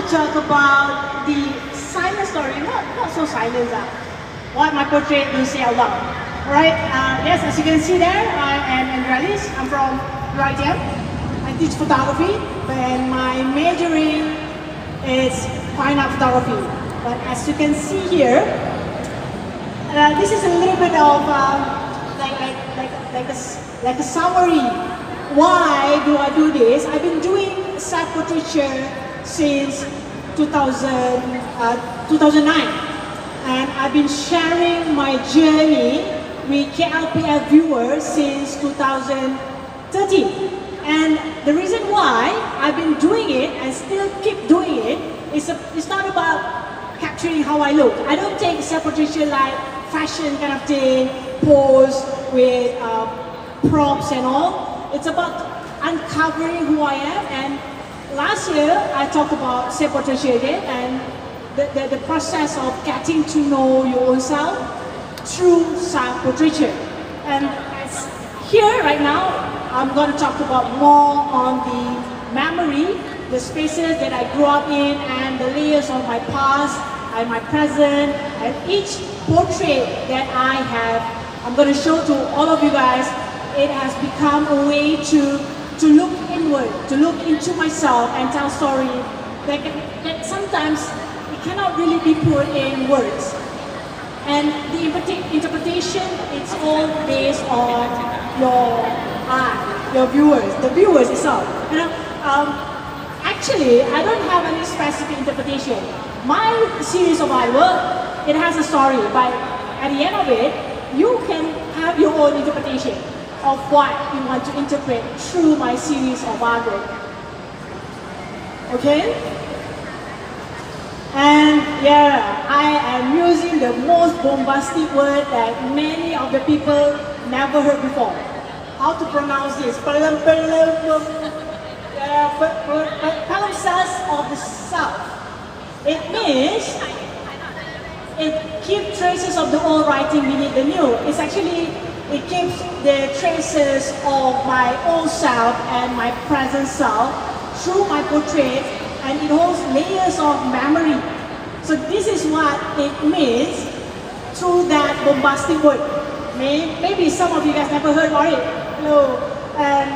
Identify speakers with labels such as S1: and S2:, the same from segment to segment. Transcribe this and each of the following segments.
S1: talk about the silent story, not so silent, what my portrait will say out loud. Alright, yes, as you can see there, I am Andrelis. I'm from UiTM. I teach photography, and my majoring is fine art photography. But as you can see here, this is a little bit of like a summary. Why do I do this? I've been doing self-portraiture since 2009, and I've been sharing my journey with KLPF viewers since 2013. And the reason why I've been doing it and still keep doing it is it's not about capturing how I look. I don't take self-portraiture like fashion kind of thing, pose with props and all. It's about uncovering who I am. And last year I talked about self-portraiture again, and the process of getting to know your own self through self-portraiture. And here right now, I'm going to talk about more on the memory, the spaces that I grew up in, and the layers of my past and my present, and each portrait that I have, I'm going to show to all of you guys. It has become a way to look inward, to look into myself and tell story that sometimes it cannot really be put in words. And the interpretation, it's all based on your eye, your viewers, the viewers itself. You know, actually, I don't have any specific interpretation. My series of artwork, it has a story, but at the end of it, you can have your own interpretation of what you want to interpret through my series of artwork. Okay? And yeah, I am using the most bombastic word that many of the people never heard before. How to pronounce this? Palimpsest of the South. It means it keeps traces of the old writing beneath the new. It's actually, it keeps the traces of my old self and my present self through my portrait, and it holds layers of memory. So this is what it means through that bombastic word. Maybe some of you guys never heard about it. Hello, and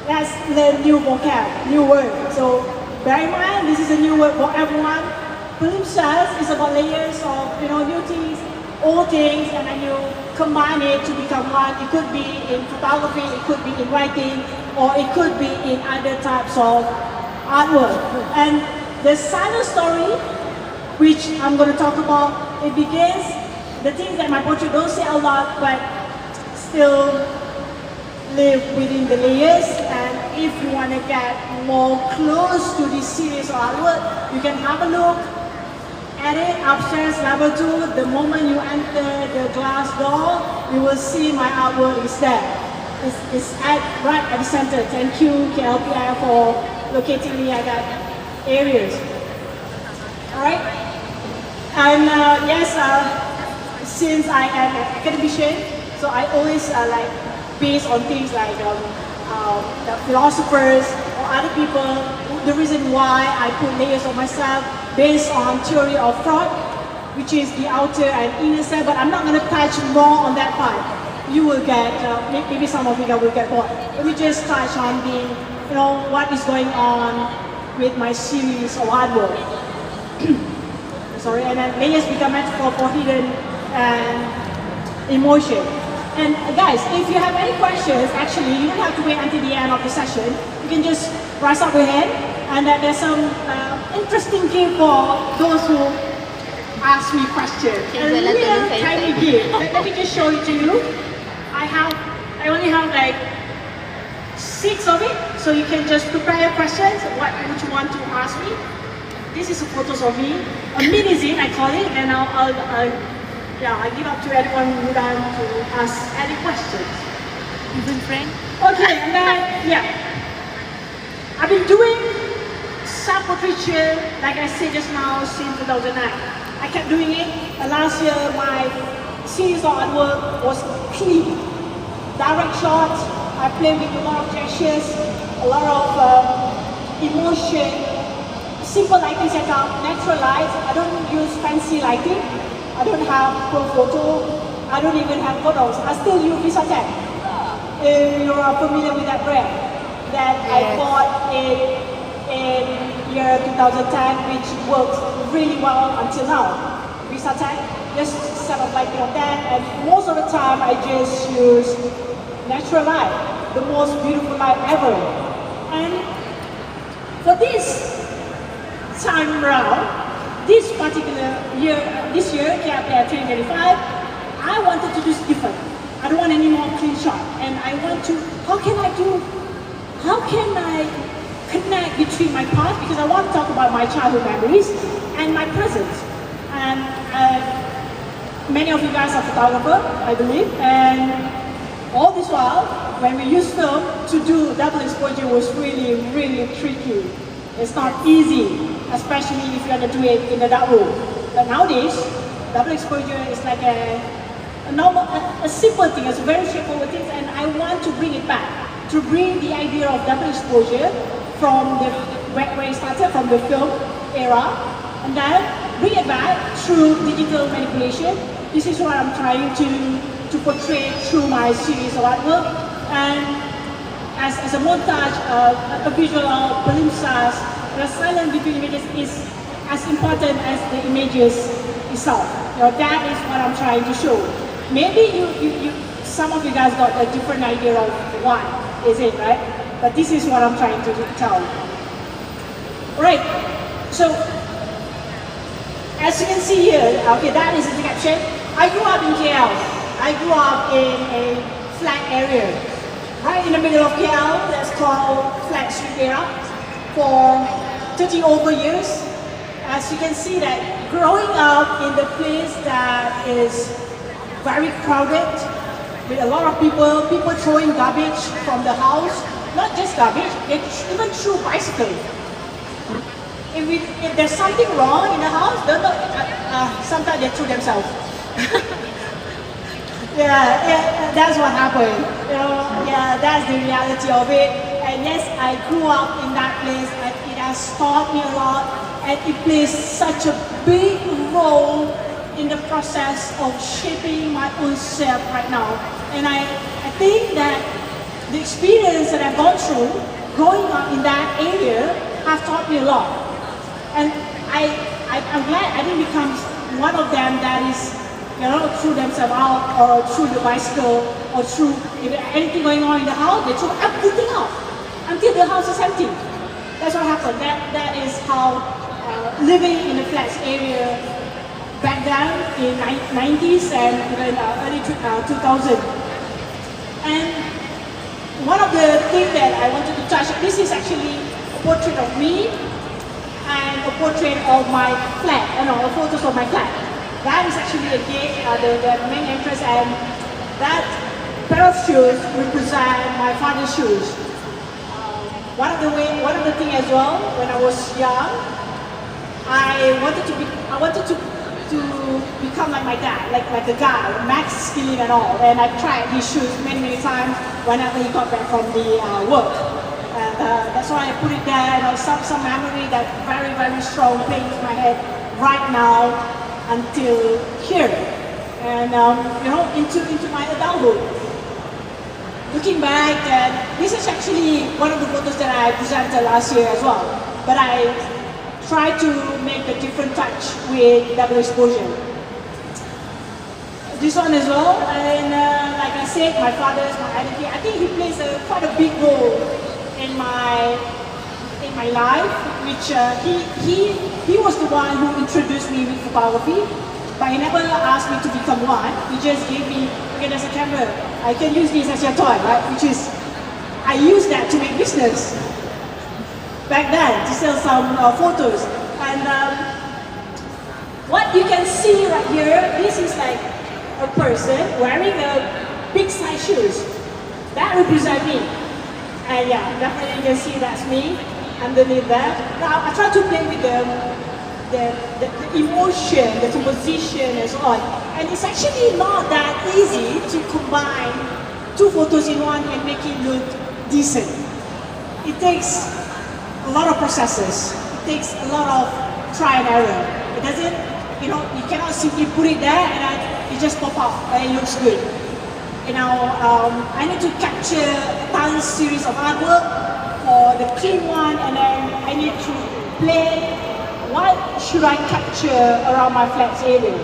S1: let's learn new vocab, new word. So bear in mind, this is a new word for everyone. Palimpsest is about layers of new things, old things, and then you combine it to become one. It could be in photography, it could be in writing, or it could be in other types of artwork. And the silent story, which I'm going to talk about, it begins the things that my portrait don't say a lot, but still live within the layers. And if you want to get more close to this series of artwork, you can have a look at it upstairs, level 2. The moment you enter the glass door, you will see my artwork is there. It's right at the center. Thank you, KLPF, for locating me at that areas. Alright? And yes, since I am an academician, so I always based on things like the philosophers or other people. The reason why I put layers of myself based on theory of thought, which is the outer and inner self, but I'm not going to touch more on that part. You will get, maybe some of you guys will get bored. Let me just touch on the, what is going on with my series of artwork. Sorry, and then layers become metaphor for hidden emotion. And guys, if you have any questions, actually, you don't have to wait until the end of the session. You can just raise up your hand, and there's some interesting game for those who ask me questions. A little tiny game. Let me just show it to you. I only have like 6 of it, so you can just prepare your questions, which you want to ask me. This is photos of me, a mini zine I call it, and I give up to anyone who would like to ask any questions.
S2: Even friend?
S1: Okay, and then, yeah. I've been doing self-portraiture, like I said just now, since 2009. I kept doing it, and last year my series of artwork was clean. Direct shots, I played with a lot of gestures, a lot of emotion, simple lighting setup, natural light. I don't use fancy lighting. I don't have pro photo. I don't even have photos. I still use VisaTech. If you are familiar with that brand that I bought in year 2010, which works really well until now. VisaTech, just set up lighting on that, and most of the time I just use natural light, the most beautiful light ever. And for this time around, this particular year, KLPF 2025, I wanted to do different. I don't want any more clean shot, and I want to. How can I connect between my past, because I want to talk about my childhood memories, and my present. And many of you guys are photographers, I believe, and all this while, when we use film to do double exposure was really, really tricky. It's not easy, especially if you're going to do it in a dark room. But nowadays, double exposure is like a simple thing, it's a very straightforward thing, and I want to bring it back, to bring the idea of double exposure from where it started, from the film era, and then bring it back through digital manipulation. This is what I'm trying to portray through my series of artwork, and as a montage, a visual glimpses, the silence between images is as important as the images itself. That is what I'm trying to show. Maybe some of you guys got a different idea of what is it, right? But this is what I'm trying to tell. Right. So as you can see here, okay, that is the caption. I grew up in KL. I grew up in a flat area, right in the middle of KL. That's called Flat Street era for 30 over years. As you can see that growing up in the place that is very crowded, with a lot of people throwing garbage from the house, not just garbage, they even threw bicycles. If there's something wrong in the house, sometimes they threw themselves. yeah, that's what happened. That's the reality of it. And yes, I grew up in that place, and it has taught me a lot, and it plays such a big role in the process of shaping my own self right now. And I think that the experience that I've gone through growing up in that area have taught me a lot. And I'm glad I didn't become one of them that is, threw themselves out, or threw the bicycle, or threw, if anything going on in the house, they threw everything out until the house is empty. That's what happened. That is how living in the flats area back then in 90s and even early 2000. And one of the things that I wanted to touch, this is actually a portrait of me and a portrait of my flat, photos of my flat. That is actually a gate, the main entrance, and that pair of shoes represent my father's shoes. One of the things as well, when I was young, I wanted to become like my dad, like a guy, max skilling and all. And I tried his shoes many times whenever he got back from the work. And that's why I put it there. Some memory that very strong playing in my head right now until here. And into my adulthood. Looking back, this is actually one of the photos that I presented last year as well. But I try to make a different touch with double exposure. This one as well, and like I said, my father is my identity. I think he plays quite a big role in my life, which he was the one who introduced me with photography, but he never asked me to become one. He just gave me, okay, there's a camera, I can use this as your toy, right? Which is, I use that to make business. Back then, to sell some photos. And what you can see right here, this is like a person wearing a big size shoes. That represents me. And yeah, definitely you can see that's me underneath that. Now I try to play with the emotion, the composition and so on. And it's actually not that easy to combine two photos in one and make it look decent. It takes a lot of processes. It takes a lot of try and error. It doesn't, you cannot simply put it there and then it just pop up and it looks good. I need to capture a tons series of artwork or the clean one, and then I need to play what should I capture around my flats area.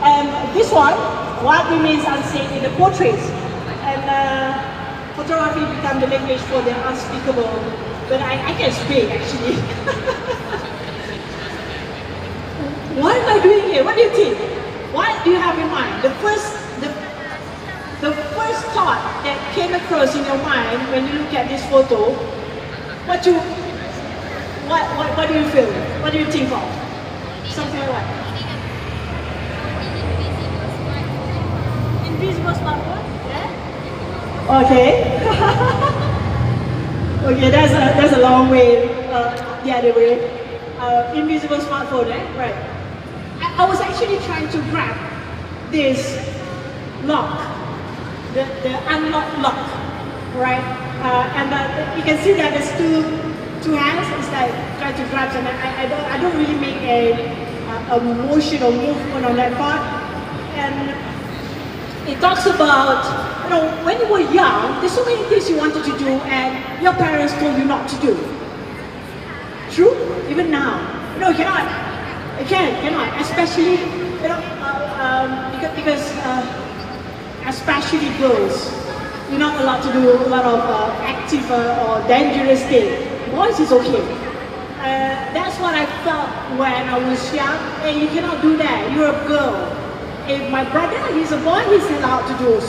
S1: And this one, what remains unsaid in the portraits. And photography become the language for the unspeakable, but I can speak actually. What am I doing here? What do you think? What do you have in mind? The first thought that came across in your mind when you look at this photo, what do you feel? What do you think of? Something like what? Invisible smartphone? Yeah? Okay. Okay, that's a long way the other way. Invisible smartphone, right? I was actually trying to grab this lock, the unlock lock, right? And you can see that there's two hands. It's like trying to grab, and I don't really make a motion or movement on that part. And it talks about, when you were young, there's so many things you wanted to do and your parents told you not to do. True? Even now. You cannot. You cannot. Especially, because especially girls, you're not allowed to do a lot of active or dangerous things. Boys is okay. That's what I felt when I was young. Hey, you cannot do that. You're a girl. If my brother, he's a boy, he's allowed to do it.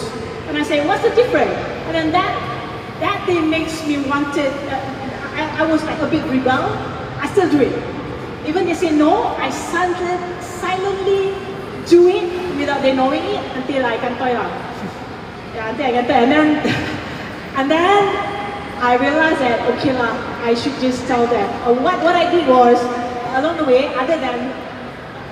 S1: And I say, what's the difference? And then that thing makes me wanted, I was like a bit rebel. I still do it. Even they say no, I silently do it without they knowing it until I can toy lah. Yeah, until I can toy. And then I realized that, okay lah, I should just tell them. What I did was, along the way, other than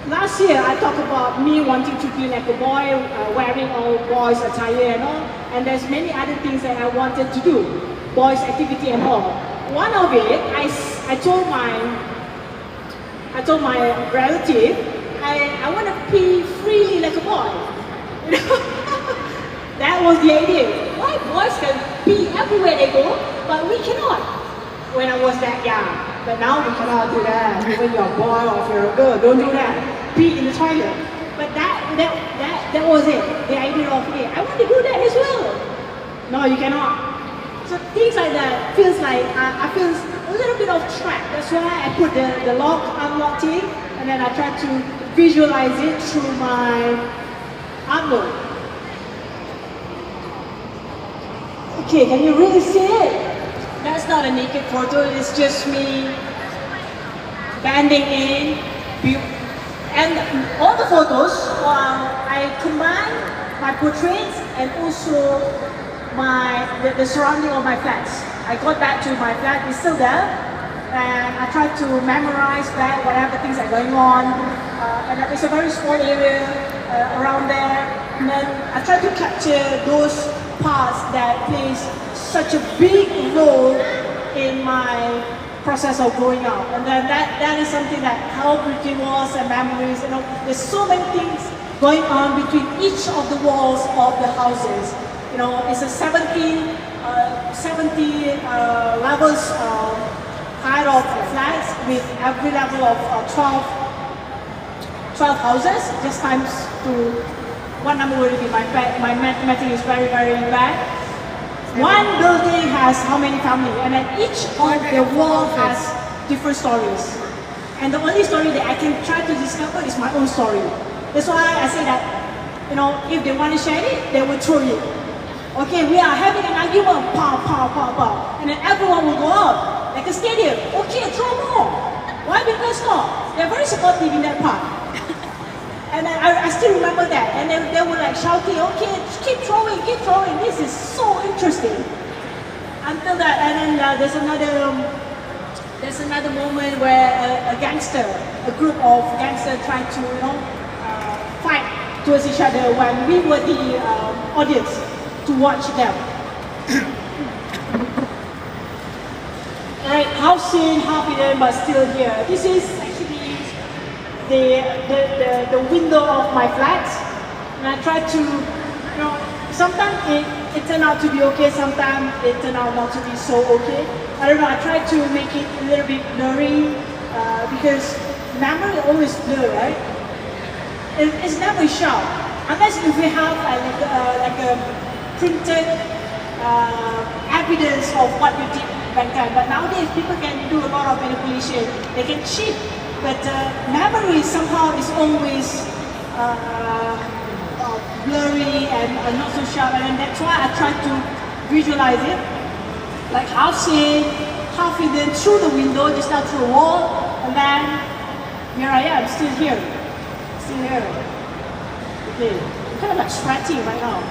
S1: last year, I talked about me wanting to be like a boy, wearing all boys' attire and all, and there's many other things that I wanted to do, boys' activity and all. One of it, I told my relative, I want to pee freely like a boy. That was the idea. Why boys can pee everywhere they go, but we cannot? When I was that young. But now we cannot do that. Even you're a boy or if you're a girl, don't do that. Pee in the toilet. But that was it. The idea of, hey, I want to do that as well. No, you cannot. So things like that feels like I feel a little bit off track. That's why I put the lock, unlock thing, and then I try to visualize it through my artwork. Okay, can you really see it? That's not a naked photo, it's just me bending in. And all the photos, I combine my portraits and also the surrounding of my flats. I got back to my flat, it's still there, and I tried to memorize back whatever things are going on. And it's a very small area around there. And then I tried to capture those parts that plays such a big role in my process of growing up. And then that is something that helped with the walls and memories. There's so many things going on between each of the walls of the houses. It's a 70 levels height of flats with every level of 12 houses, just times to what number would it be? My mathematics is very, very bad. One building has how many families, and then each of the wall has different stories. And the only story that I can try to discover is my own story. That's why I say that, if they want to share it, they will throw it. Okay, we are having an argument, pow, pow, pow, pow. And then everyone will go out, like a stadium. Okay, throw more. Why? Because no, they're very supportive in that part. And I still remember that. And then they were like shouting, okay, keep throwing, this is so interesting. Until that, and then there's another moment where a group of gangsters tried to, fight towards each other when we were the audience to watch them. Alright, house in, half hidden, but still here. This is actually the window of my flat. And I try to, sometimes it turned out to be okay, sometimes it turned out not to be so okay. I don't know, I try to make it a little bit blurry because memory always blur, right? It's never sharp. Unless if we have like a printed evidence of what you did back then. But nowadays people can do a lot of manipulation. They can cheat. But memory somehow is always blurry and not so sharp. And that's why I try to visualize it. Like half seen, half hidden through the window, just not through a wall. And then here I am, still here. Still here. Okay. I'm kind of like sweating right now.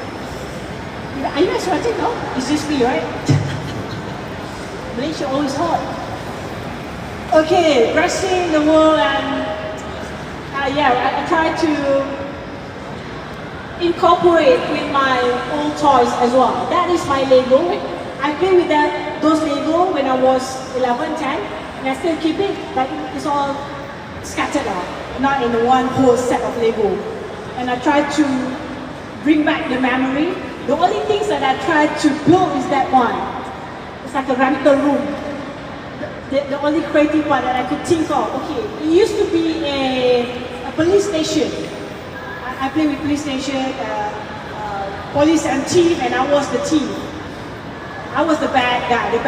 S1: Are you guys sweating? No? It's just me, right? Malaysia always hot. Okay, dressing the wall and I try to incorporate with my old toys as well. That is my Lego. I play with those Lego when I was 11, 10, and I still keep it, but it's all scattered out, not in one whole set of Lego. And I try to bring back the memory. The only things that I try to build is that one. It's like a rental room. The only creative one that I could think of. Okay, it used to be a police station. I play with police station, police and thief, and I was the thief. I was the bad guy, the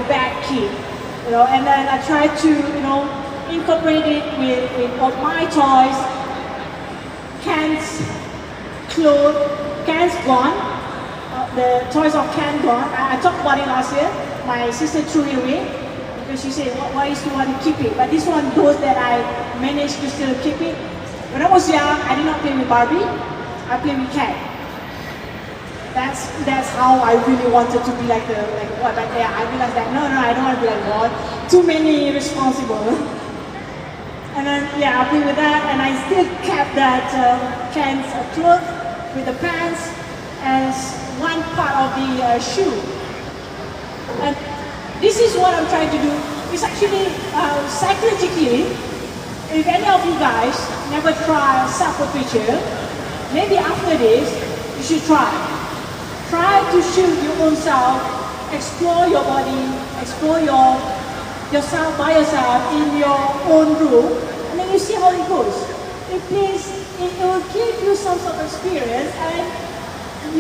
S1: bad kid, and then I tried to, incorporate it with all my toys, cans, clothes, cans gone, the toys of can gone. I talked about it last year. My sister threw it away because she said, why you still want to keep it? But this one, those that I managed to still keep it. When I was young, I did not play with Barbie. I played with cat. That's how I really wanted to be like what. But yeah, I realized that no, I don't want to be like God. Too many responsible. And then I played with that, and I still kept that cans of clothes with the pants as one part of the shoe. And this is what I'm trying to do. It's actually psychologically. If any of you guys never try self-portraiture, maybe after this you should try. Try to shoot your own self, explore your body, explore yourself by yourself in your own room, and then you see how it goes. It will give you some sort of experience, and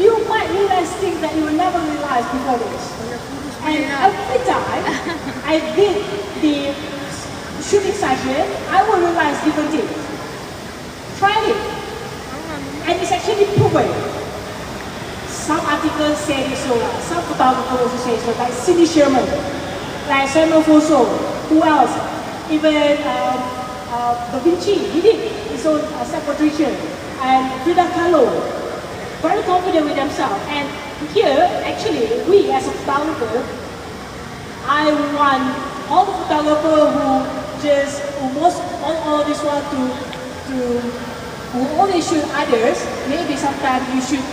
S1: you might realize things that you will never realize before this. And every time I did the shooting session, I will realize different things. Try it. And it's actually proven. Some articles say it so, some photographers also say so, like Cindy Sherman, like Samuel Fosso, who else? Even Da Vinci, he did his own self-portraiture, and Frida Kahlo, very confident with themselves. And here, actually, we as a photographer, I want all the photographers who all this want who only shoot others, maybe sometimes you should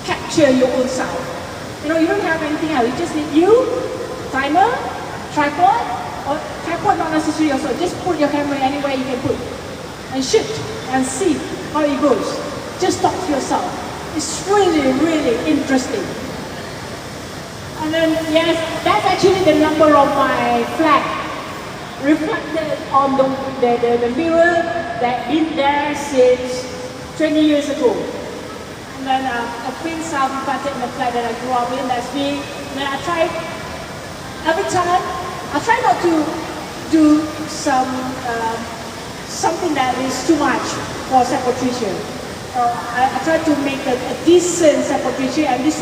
S1: capture your own self. You don't have anything else. You just need timer, tripod, or tripod not necessary also. Just put your camera anywhere you can put, and shoot and see how it goes. Just talk to yourself. It's really, really interesting. And then yes, that's actually the number of my flag, reflected on the mirror that been there since 20 years ago. And then a print self reflected in the flag that I grew up in, that's me. Then I try, every time, I try not to do something that is too much for self-portraiture. I try to make a decent self-portraiture, and this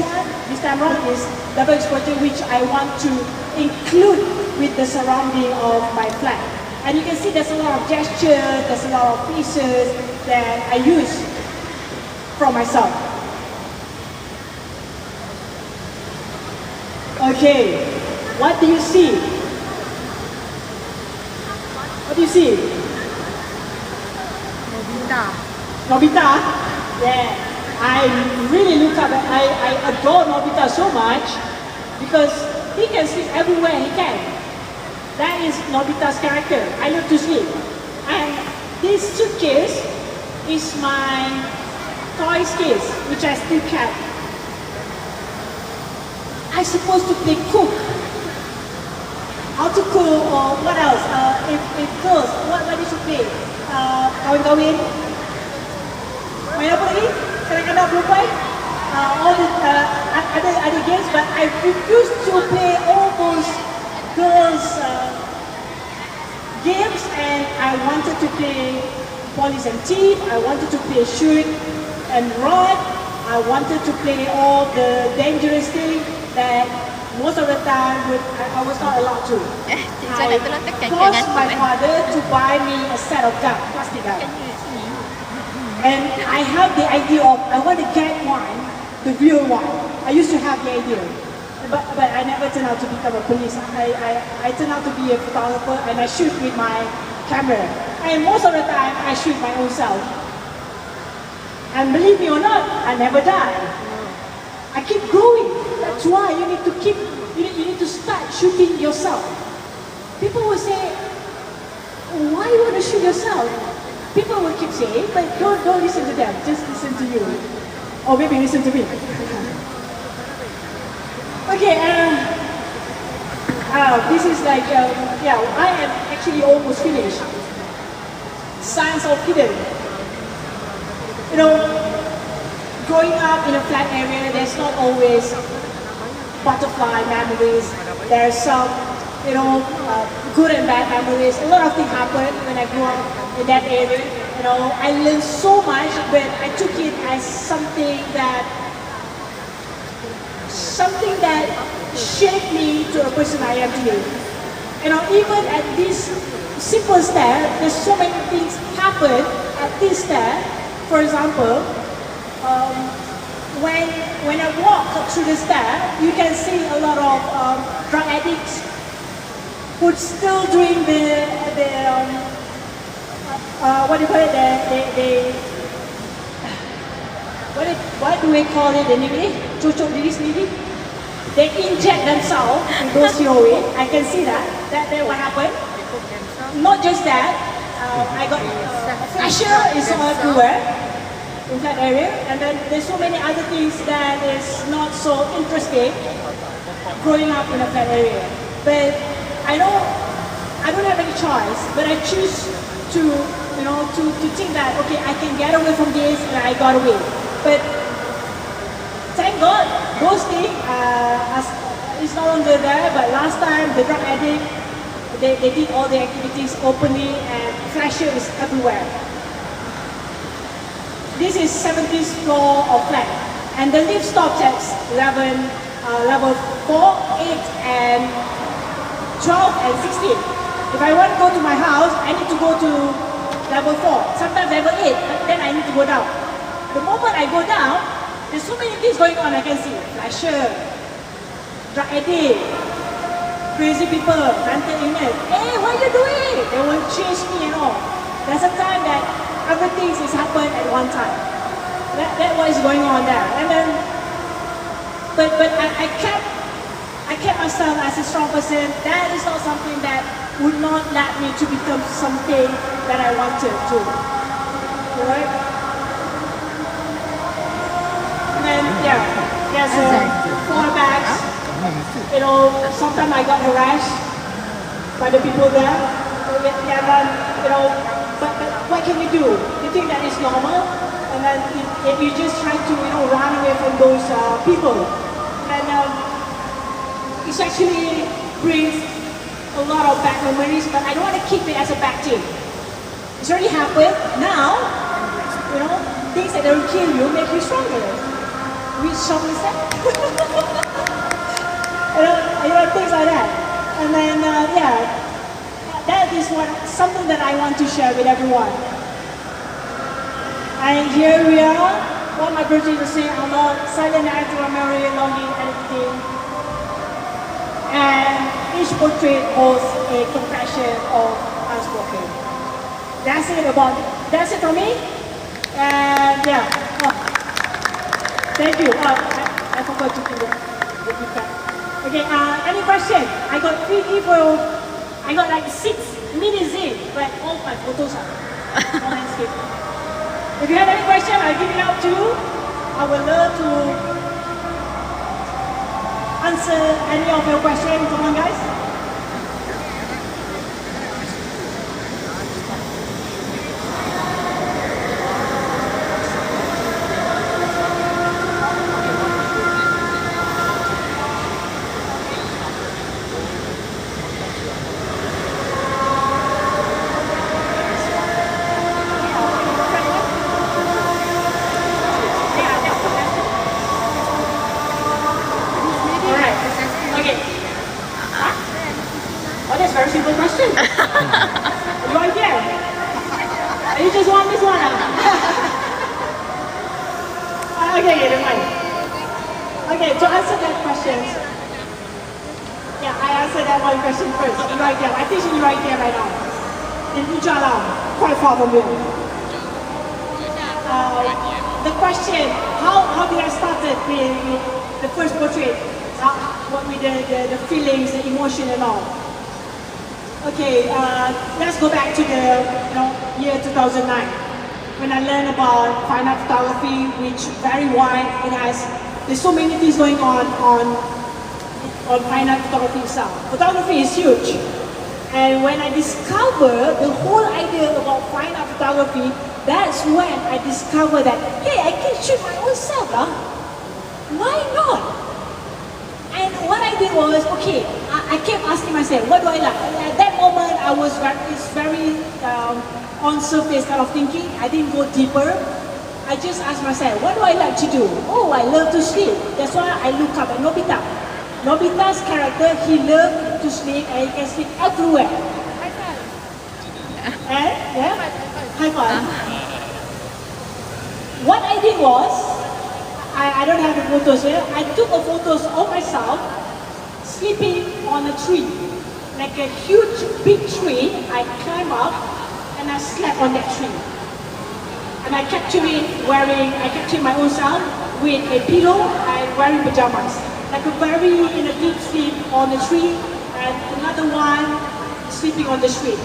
S1: time around is double exposure, which I want to include with the surrounding of my flag. And you can see there's a lot of gestures, there's a lot of pieces that I use from myself. Okay, what do you see? What do you see? Nobita? Yeah, I really look up, I adore Nobita so much because he can sleep everywhere he can. That is Nobita's character. I love to sleep. And this suitcase is my toys case, which I still kept. I supposed to play cook. How to cook or what else? If girls, what did you play? Kawin-kawin? Main apa lagi? Kadang-kadang perempuan? All the other games, but I refused to play all those girls games, and I wanted to play police and thief. I wanted to play shoot and rod. I wanted to play all the dangerous things that most of the time I was not allowed to. I forced my father to buy me a set of gun, plastic gun. And I have the idea of I want to get one, the real one. I used to have the idea, but I never turned out to become a police. I turned out to be a photographer, and I shoot with my camera. And most of the time, I shoot my own self. And believe me or not, I never die. I keep growing. That's why you need to keep. You need to start shooting yourself. People will say, "Why you want to shoot yourself?" People will keep saying, but don't listen to them. Just listen to you, or maybe listen to me. Okay. This is like yeah. I am actually almost finished. Science of hidden. You know, growing up in a flat area, there's not always butterfly memories. There's some, you know, good and bad memories. A lot of things happened when I grew up in that area. You know, I learned so much, but I took it as something that shaped me to a person I am today. You know, even at this simple step, there's so many things happen at this step. For example, when I walk through the step, you can see a lot of drug addicts who still doing the what do you call it? What do we call it? The nili? Cucuk diri sendiri. They inject themselves with those heroin. I can see that. That what happened. Not just that. I got flasher is all everywhere in that area, and then there's so many other things that is not so interesting growing up in a flat area. But I know I don't have any choice, but I choose to, you know, to think that okay, I can get away from this, and I got away. But thank God, those things is no longer there. But last time, the drug addict, they did all the activities openly, and flasher is everywhere. This is 70th floor of flat, and the lift stops at level 4, 8, and 12 and 16. If I want to go to my house, I need to go to level 4, sometimes level 8, but then I need to go down. The moment I go down, there's so many things going on I can see. Flasher, drug addict, crazy people, mental illness. Hey, what are you doing? They will chase me and all. There's a time that everything is happened at one time. That what is going on there. And then, but I kept myself as a strong person. That is not something that would not let me to become something that I wanted to. Alright? And then yeah, so 4 bags. You know, sometimes I got harassed by the people there. Yeah, then, you know, but what can you do? You think that is normal, and then if you just try to, you know, run away from those people, and it actually brings a lot of bad memories. But I don't want to keep it as a bad thing. It's already happened. Now, you know, things that will kill you make you stronger. Which song is that? you know, things like that. And then yeah. That is something that I want to share with everyone. And here we are. What my brother is saying, I'm not silent actor, memory, logging, editing. And each portrait holds a confession of unspoken. That's it from me. And yeah. Thank you. I forgot to do the feedback. Okay, any question? I got 3 people I got like 6 minutes in, but all my photos are on landscape. If you have any question, I'll give it out to you. I would love to answer any of your questions. Come on, guys. Oh, that's a very simple question. Right there. You just want this one? Okay, never mind. Okay, to answer that question, yeah, I answered that one question first. Right there. I think she's right there right now. In Ujala, quite far from here. The question, how did I start with the first portrait? What with the feelings, the emotion and all. Okay, let's go back to the year 2009 when I learned about fine art photography, which very wide. There's so many things going on fine art photography itself. Photography is huge, and when I discovered the whole idea about fine art photography, that's when I discovered that hey, I can shoot my own self, why not? And what I did was, okay, I kept asking myself, what do I like? At that moment, I was very on surface kind of thinking. I didn't go deeper. I just asked myself, what do I like to do? Oh, I love to sleep. That's why I look up at Nobita. Nobita's character, he loved to sleep and he can sleep everywhere. High five. And, yeah? High five. What I did was, I don't have the photos here. I took a photos of myself sleeping on a tree. Like a huge big tree. I climbed up and I slept on that tree. And I captured my own self with a pillow and wearing pajamas. Like a very in a deep sleep on the tree and another one sleeping on the street.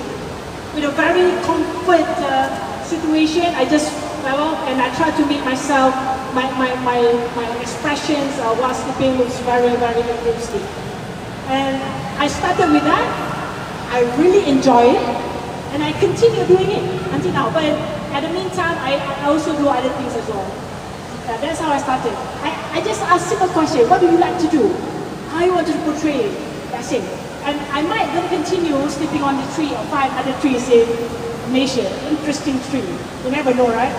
S1: With a very comfort situation, I just fell off and I tried to make myself my expressions while sleeping was very, very interesting. And I started with that. I really enjoy it, and I continue doing it until now. But at the meantime, I also do other things as well. That's how I started. I just asked simple question: what do you like to do? How you want to portray it? That's it. And I might then continue sleeping on the tree or find other trees in Malaysia. Interesting tree. You never know, right?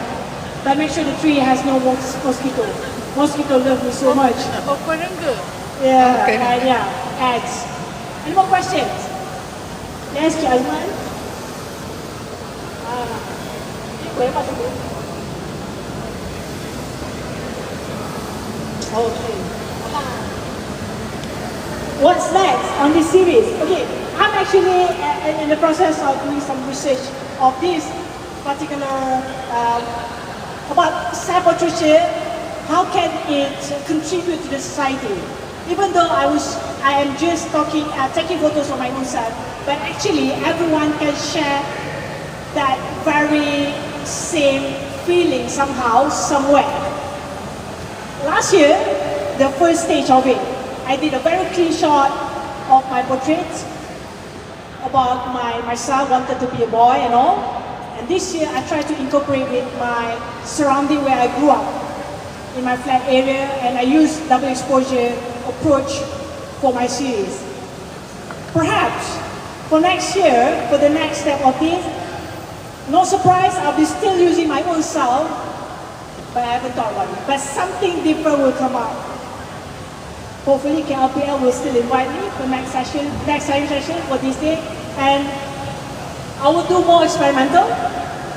S1: But make sure the tree has no mosquito. Mosquito love me so much. Yeah, and yeah, ants. Any more questions? Yes, Jasmine. Okay. What's next on this series? Okay, I'm actually in the process of doing some research of this particular about self-portraiture. How can it contribute to the society? Even though I am just taking photos of my own self, but actually everyone can share that very same feeling somehow, somewhere. Last year, the first stage of it, I did a very clean shot of my portrait about myself, wanted to be a boy and all. And this year, I tried to incorporate with my surrounding where I grew up, in my flat area, and I used double exposure approach for my series. Perhaps, for next year, for the next step of this, no surprise, I'll be still using my own self, but I haven't thought about it. But something different will come out. Hopefully, KLPF will still invite me for next session for this day, and I will do more experimental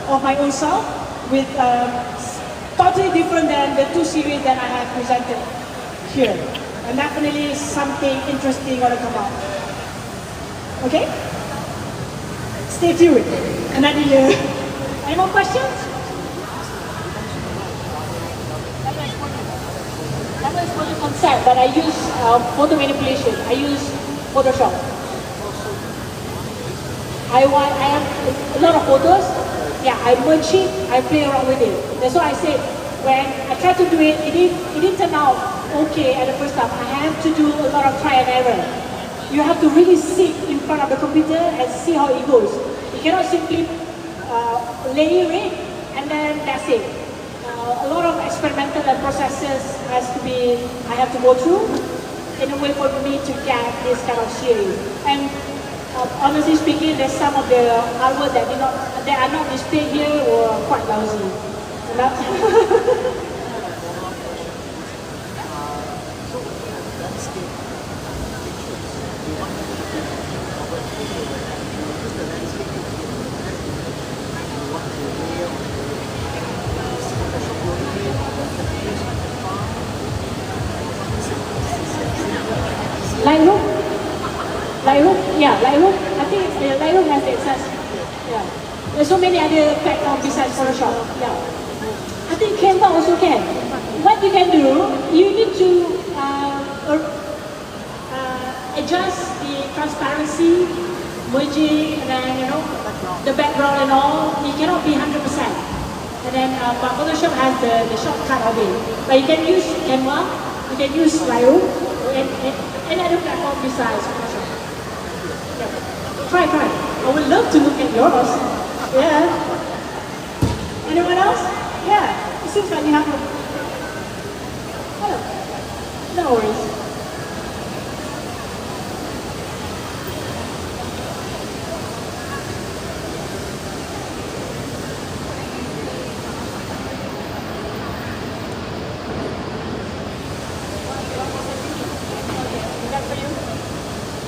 S1: of my own self with totally different than the 2 series that I have presented here. And definitely something interesting gonna come out. Okay? Stay tuned. Another year. Any more questions? That was for the concept, but I use photo manipulation. I use Photoshop. I have a lot of photos. Yeah, I merge it, I play around with it. That's why I said when I tried to do it, it didn't turn out okay at the first time. I have to do a lot of try and error. You have to really sit in front of the computer and see how it goes. You cannot simply layer it and then that's it. A lot of experimental processes I have to go through in a way for me to get this kind of series. And honestly speaking, there's some of the artwork that are not displayed here were quite lousy. Lightroom. I think Lightroom has the access. Yeah. There's so many other platforms besides Photoshop. Yeah. I think Canva also can. What you can do, you need to adjust the transparency, merging, and then the background and all. It cannot be 100%. And then, but Photoshop has the shortcut of it. But you can use Canva, you can use Lightroom, and any other platform besides Photoshop. Yeah. Try. I would love to look at yours. Yeah. Anyone else? Yeah. It seems like you have a... Oh, no worries.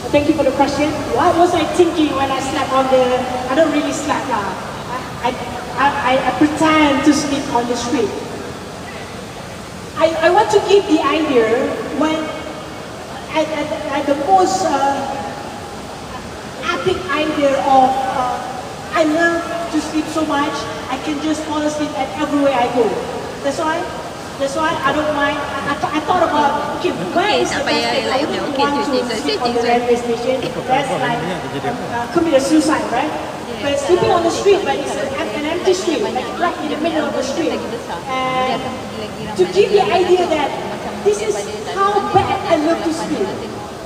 S1: Thank you for the question. What was I thinking when I slept on the... I don't really sleep now. I pretend to sleep on the street. I want to give the idea when at the most epic idea of I love to sleep so much, I can just fall asleep at everywhere I go. That's why I don't mind. I thought about, okay, where is the best place? I wouldn't want to sleep on the railway station. That's like, commit a suicide, right? But sleeping on the street, but it's an empty street, like right in the middle of the street. And to give the idea that this is how bad I love to sleep.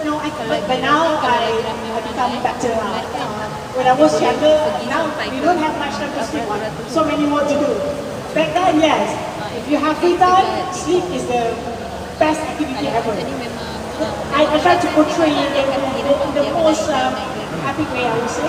S1: But now I become better. When I was younger, now we don't have much time to sleep. So many more to do. Back then, yes. If you have free time, sleep is the best activity ever. I try to portray it in the most epic way, I would say.